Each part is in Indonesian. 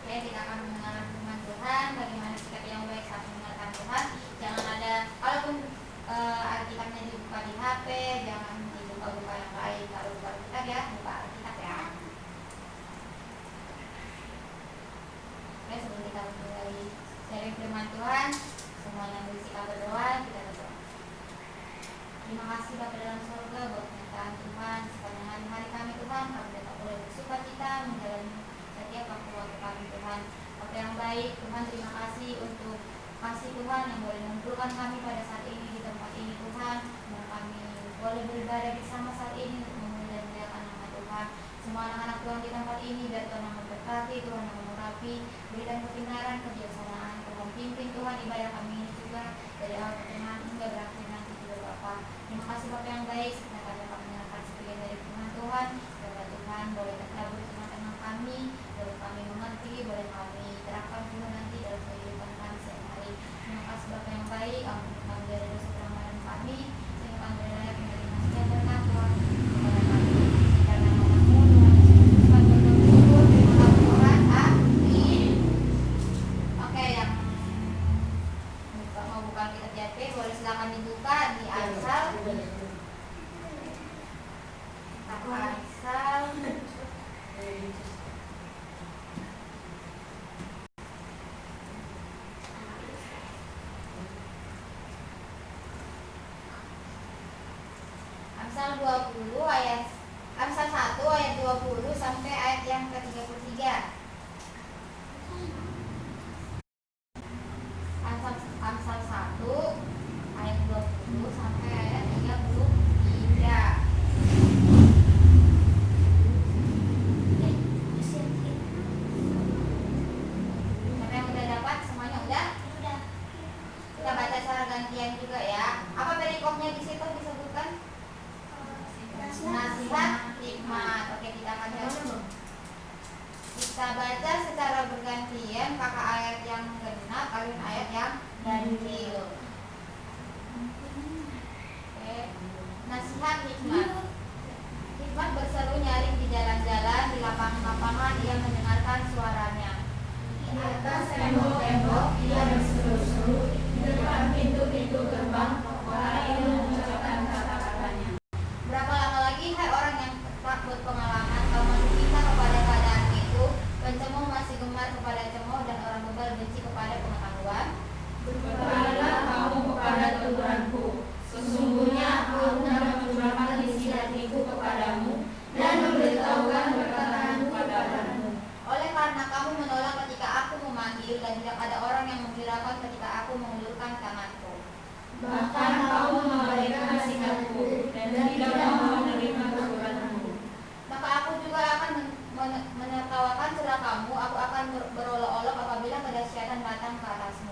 Oke, kita akan mendengarkan firman Tuhan. Bagaimana sikap yang baik saat mendengarkan Tuhan? Jangan ada, kalaupun Alkitabnya dibuka di HP, jangan dibuka-buka yang lain. Kalau buka Alkitab ya, buka Alkitab ya. Oke, sebelum kita mulai sharing firman Tuhan, semuanya bersikap berdoa, kita berdoa. Terima kasih Bapa dalam surga buat penyertaan Tuhan. Sepanjang hari-hari kami Tuhan, kami tetap boleh bersukacita menjalani setiap waktu kami Tuhan. Apa yang baik Tuhan, terima kasih untuk kasih Tuhan yang boleh mengumpulkan kami pada saat ini di tempat ini Tuhan, dan kami boleh beribadah bersama saat ini untuk memuliakan nama Tuhan. Semua anak-anak Tuhan di tempat ini biar Tuhan yang memberkati, Tuhan yang mengurapi, berikan kebenaran, kebijaksanaan, Tuhan pimpin Tuhan ibadah kami ini juga dari awal pertengahan hingga berakhir nanti juga Bapa. Terima kasih Bapa yang baik, karena kami akan menyerahkan sebagian dari firman Tuhan. Bapak Tuhan boleh terkabul di tengah-tengah kami, boleh kami mengerti, boleh kami terapkan juga nanti dalam kehidupan kami sehari-hari. Terima kasih Bapa yang baik, ampuni kami dari dosa pelanggaran kami, sehingga kami layak menerima setiap berkat Tuhan kepada kami. Karena nama-Mu Tuhan Yesus Kristus kami bersyukur. Terima kasih Tuhan, amin. Oke, yang mau buka kitab JP boleh silakan dibuka di Amsal. Amsal 20 ayat Amsal 1 ayat 20 sampai ayat yang ke-33. Amsal 1 ayat 20 sampai ayat 33. Siapa yang udah dapat? Semuanya udah? Udah. Kita baca secara gantian juga ya. Apa perikopnya di situ disebutkan? Nasihat hikmat. Oke, kita akan baca. Kita baca secara bergantian, kakak ayat yang genap, kalian ayat yang ganjil. Oke. Nasihat hikmat. Hikmat berseru nyaring di jalan-jalan, di lapangan-lapangan, ia mendengarkan suaranya. Di atas tembok-tembok ia berseru-seru, di depan pintu-pintu gerbang orang itu mengucapkan kata-katanya. Berapa lama lagi hai orang yang tak berpengalaman, kau masih cinta kepada keadaan itu, pencemooh masih gemar kepada cemooh, dan orang bebal benci kepada pengetahuan. Berbaliklah kamu kepada teguranku, sesungguhnya aku hendak mencurahkan isi hatiku kepadamu dan memberitahukan perkataanku kepadamu. Oleh karena kamu menolak ketika aku memanggil, dan tidak ada orang yang menghiraukan ketika aku mengulurkan tanganku. Bahkan kamu mengabaikan nasihatku dan tidak mau menerima teguranku. Maka aku juga akan menertawakan celah kamu, aku akan berolok-olok apabila kedahsyatan datang ke atasmu.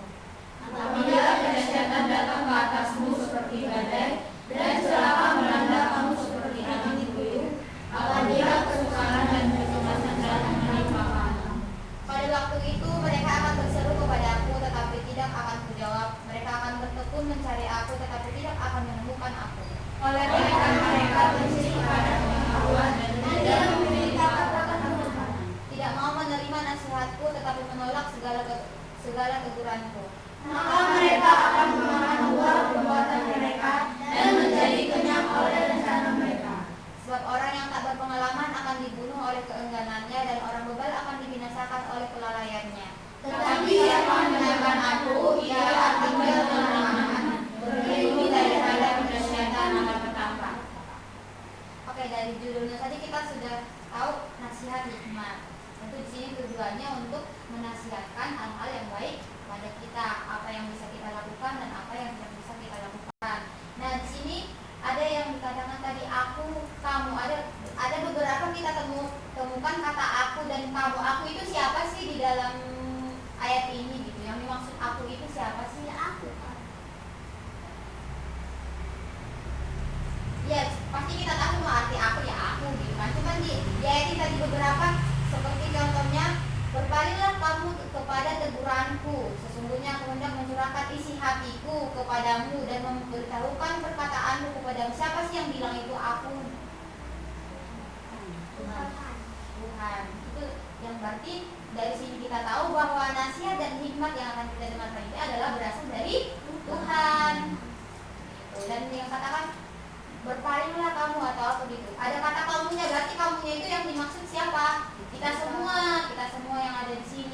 Apabila kedahsyatan datang ke atasmu seperti badai, dan celaka melanda kamu seperti angin puyuh, apabila kesukaran dan kecemasan datang menimpa kamu. Pada waktu itu mereka akan berseru kepadaku, tetapi tidak akan kujawab. Mereka akan bertekun mencari aku, tetapi tidak akan menemukan aku. Oleh karena mereka benci kepada pengetahuan dan tidak memiliki kata-kata Tuhan, tidak mau menerima nasihatku, tetapi menolak segala teguranku. Maka mereka akan memakan buah perbuatan mereka dan menjadi kenyang oleh rencana mereka. Sebab orang yang tak berpengalaman akan dibunuh oleh keengganannya, dan orang bebal akan dibinasakan oleh kelalaiannya. Tetapi siapa mendengarkan aku, ia akan tinggal dalam aman, berlindung daripada kedahsyatan malapetaka. Oke, dari judulnya tadi kita sudah tahu nasihat hikmat. Tentu di sini tujuannya untuk menasihatkan hal-hal yang baik pada kita, apa yang bisa kita lakukan dan apa yang tidak bisa kita lakukan. Nah, di sini ada yang dikatakan tadi aku, kamu, ada beberapa kita temukan kata aku dan kamu. Aku itu siapa sih di dalam ayat ini gitu? Yang dimaksud aku itu siapa sih? Ya aku. Ya, pasti kita tahu semua arti aku, ya aku gitu kan. Cuman di ayat ini tadi beberapa, seperti contohnya, berpalinglah kamu kepada teguranku, sesungguhnya aku hendak mencurahkan isi hatiku kepadamu dan memberitahukan perkataanmu kepadamu. Siapa sih yang bilang itu aku? Tuhan. Itu yang berarti dari sini kita tahu bahwa nasihat dan hikmat yang akan kita dengarkan ini adalah berasal dari Tuhan. Gitu. Dan yang katakan berpalinglah kamu atau apa gitu. Ada kata kamunya, berarti kamunya itu yang dimaksud siapa? Kita semua yang ada di sini.